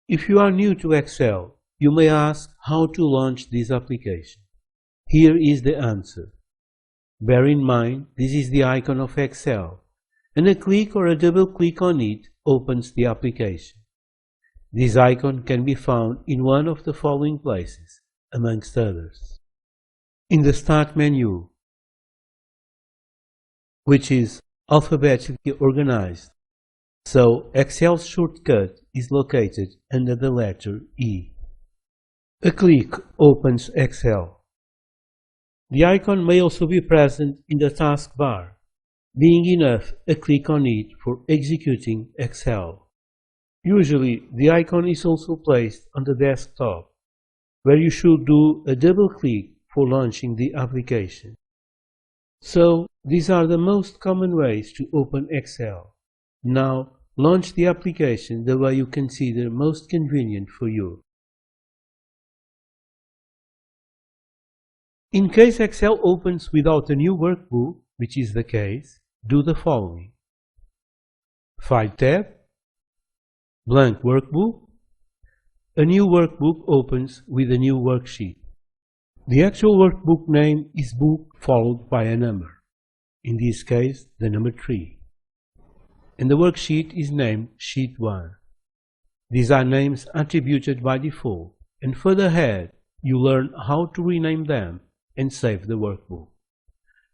If you are new to Excel, you may ask how to launch this application. Here is the answer. Bear in mind, this is the icon of Excel, and a click or a double click on it opens the application. This icon can be found in one of the following places, amongst others. In the Start menu, which is alphabetically organized, so Excel's shortcut is located under the letter E. A click opens Excel. The icon may also be present in the taskbar, being enough a click on it for executing Excel. Usually, the icon is also placed on the desktop, where you should do a double click for launching the application. So, these are the most common ways to open Excel. Now, launch the application the way you consider most convenient for you. In case Excel opens without a new workbook, which is the case, do the following. File tab, blank workbook. A new workbook opens with a new worksheet. The actual workbook name is book followed by a number, in this case the number 3. And the worksheet is named Sheet 1. These are names attributed by default, and further ahead you learn how to rename them and save the workbook.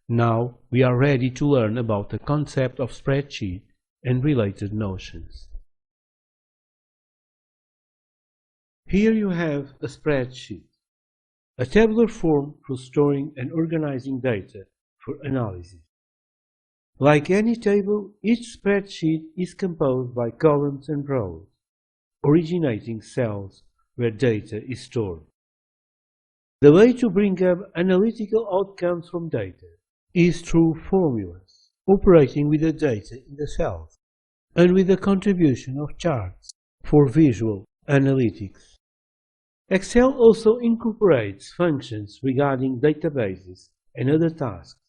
Now we are ready to learn about the concept of spreadsheet and related notions. Here you have a spreadsheet, a tabular form for storing and organizing data for analysis. Like any table, each spreadsheet is composed by columns and rows, originating cells where data is stored. The way to bring up analytical outcomes from data is through formulas, operating with the data in the cells, and with the contribution of charts for visual analytics. Excel also incorporates functions regarding databases and other tasks.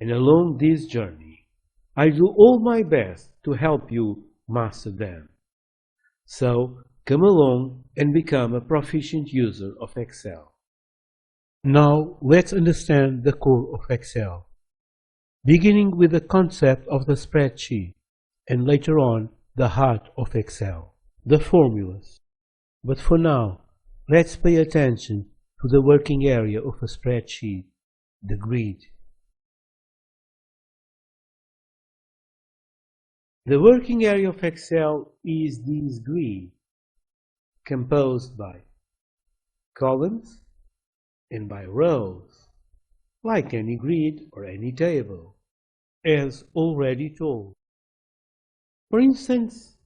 And along this journey, I do all my best to help you master them. So, come along and become a proficient user of Excel. Now, let's understand the core of Excel, beginning with the concept of the spreadsheet, and later on, the heart of Excel, the formulas. But for now, let's pay attention to the working area of a spreadsheet, the grid. The working area of Excel is this grid, composed by columns and by rows, like any grid or any table, as already told. For instance,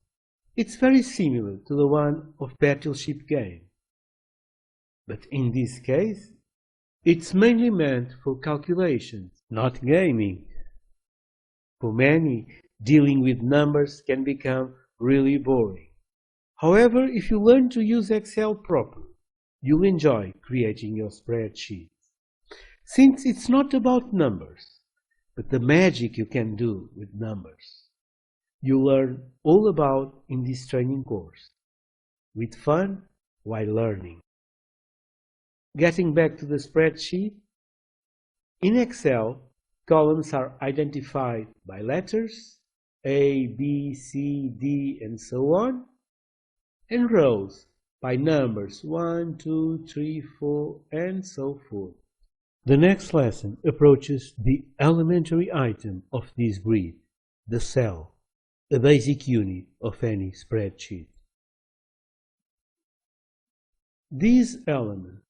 it's very similar to the one of Battleship game. But in this case, it's mainly meant for calculations, not gaming. For many, dealing with numbers can become really boring. However, if you learn to use Excel properly, you'll enjoy creating your spreadsheets. Since it's not about numbers, but the magic you can do with numbers. You'll learn all about in this training course, with fun while learning. Getting back to the spreadsheet, in Excel, columns are identified by letters, A, B, C, D, and so on, and rows by numbers 1, 2, 3, 4, and so forth. The next lesson approaches the elementary item of this grid, the cell, a basic unit of any spreadsheet. This element,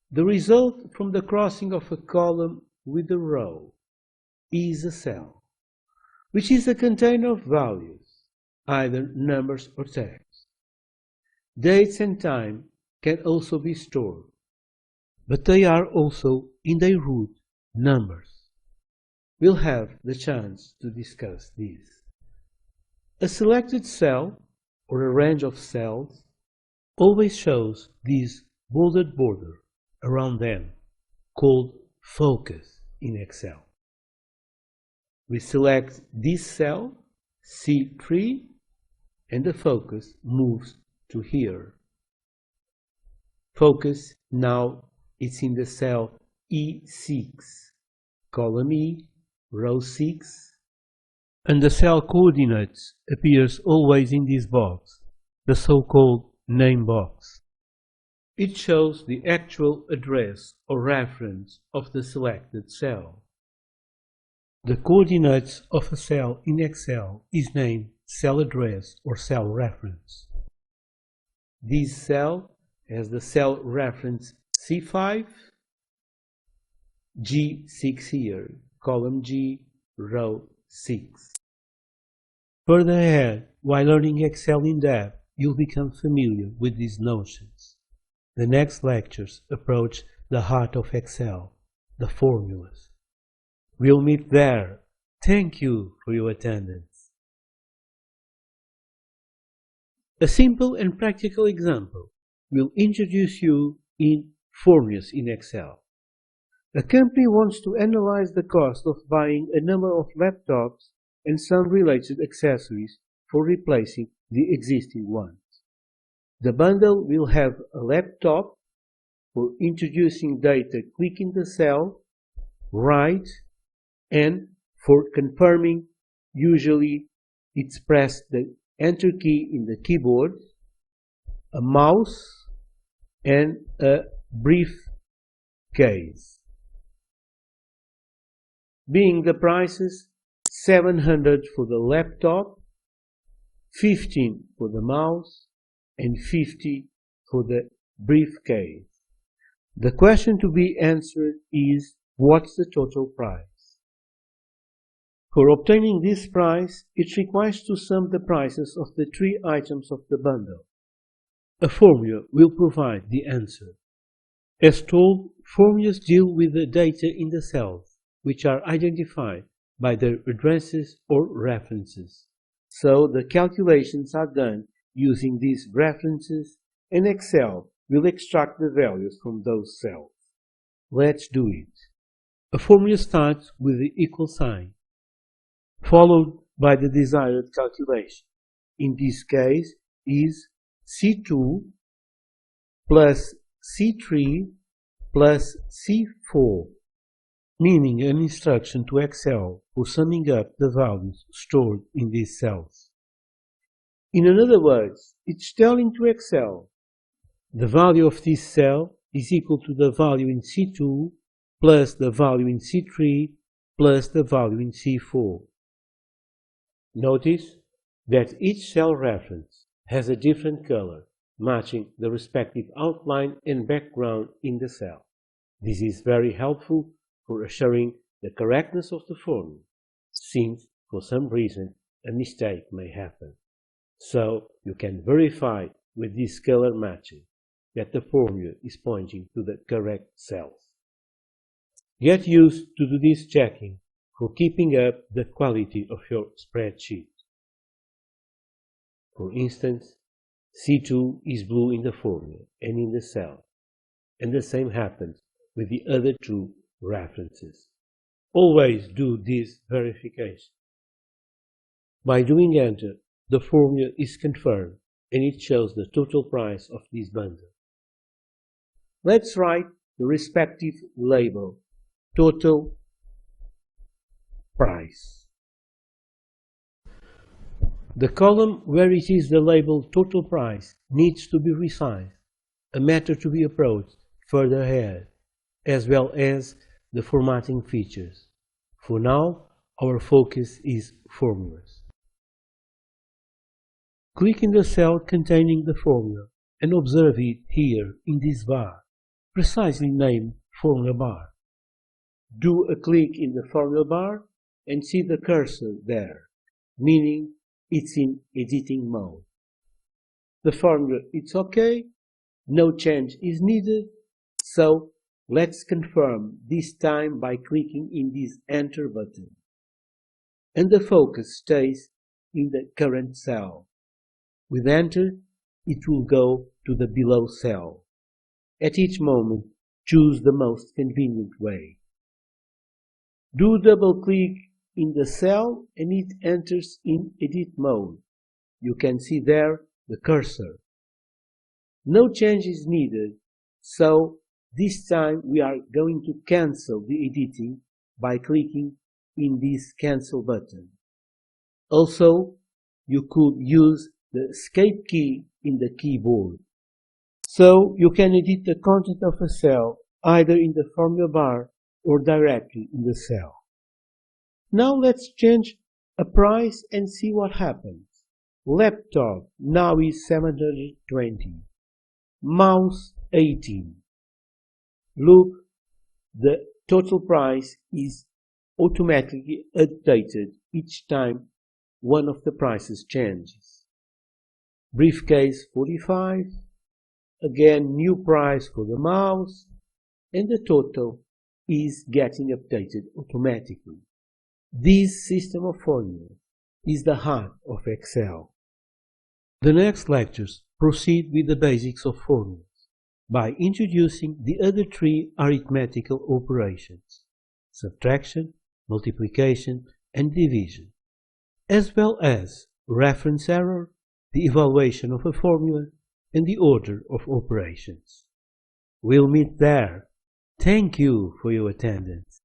the result from the crossing of a column with a row, is a cell, which is a container of values, either numbers or text. Dates and time can also be stored, but they are also in their root numbers. We'll have the chance to discuss this. A selected cell, or a range of cells, always shows this bolded border around them, called focus in Excel. We select this cell, C3, and the focus moves to here. Focus now is in the cell E6, column E, row 6, and the cell coordinates appears always in this box, the so-called name box. It shows the actual address or reference of the selected cell. The coordinates of a cell in Excel is named cell address or cell reference. This cell has the cell reference C5, G6 here, column G, row 6. Further ahead, while learning Excel in depth, you'll become familiar with these notions. The next lectures approach the heart of Excel, the formulas. We'll meet there. Thank you for your attendance. A simple and practical example will introduce you in formulas in Excel. A company wants to analyze the cost of buying a number of laptops and some related accessories for replacing the existing ones. The bundle will have a laptop. For introducing data, click in the cell, write, and for confirming, usually it's press the Enter key in the keyboard, a mouse, and a briefcase. Being the prices, 700 for the laptop, 15 for the mouse, and 50 for the briefcase. The question to be answered is, what's the total price? For obtaining this price, it requires to sum the prices of the three items of the bundle. A formula will provide the answer. As told, formulas deal with the data in the cells, which are identified by their addresses or references. So the calculations are done using these references, and Excel will extract the values from those cells. Let's do it. A formula starts with the equal sign, followed by the desired calculation. In this case is C2 plus C3 plus C4, meaning an instruction to Excel for summing up the values stored in these cells. In other words, it's telling to Excel the value of this cell is equal to the value in C2 plus the value in C3 plus the value in C4. Notice that each cell reference has a different color, matching the respective outline and background in the cell. This is very helpful for assuring the correctness of the formula, since for some reason a mistake may happen. So you can verify with this color matching that the formula is pointing to the correct cells. Get used to do this checking for keeping up the quality of your spreadsheet. For instance, C2 is blue in the formula and in the cell, and the same happens with the other two references. Always do this verification. By doing enter, the formula is confirmed and it shows the total price of this bundle. Let's write the respective label, total price. The column where it is the label total price needs to be resized, a matter to be approached further ahead, as well as the formatting features. For now, our focus is formulas. Click in the cell containing the formula and observe it here in this bar, precisely named Formula Bar. Do a click in the formula bar and see the cursor there, meaning it's in editing mode. The formula is OK, no change is needed, so let's confirm this time by clicking in this Enter button. And the focus stays in the current cell. With Enter, it will go to the below cell. At each moment, choose the most convenient way. Do double-click in the cell and it enters in edit mode. You can see there the cursor. No change is needed, so this time we are going to cancel the editing by clicking in this cancel button. Also, you could use the escape key in the keyboard. So you can edit the content of a cell either in the formula bar or directly in the cell. Now let's change a price and see what happens. Laptop now is 720. Mouse 18. Look, the total price is automatically updated each time one of the prices changes. Briefcase 45. Again, new price for the mouse, and the total is getting updated automatically. This system of formulas is the heart of Excel. The next lectures proceed with the basics of formulas by introducing the other three arithmetical operations: subtraction, multiplication, and division, as well as reference error, the evaluation of a formula, and the order of operations. We'll meet there. Thank you for your attendance.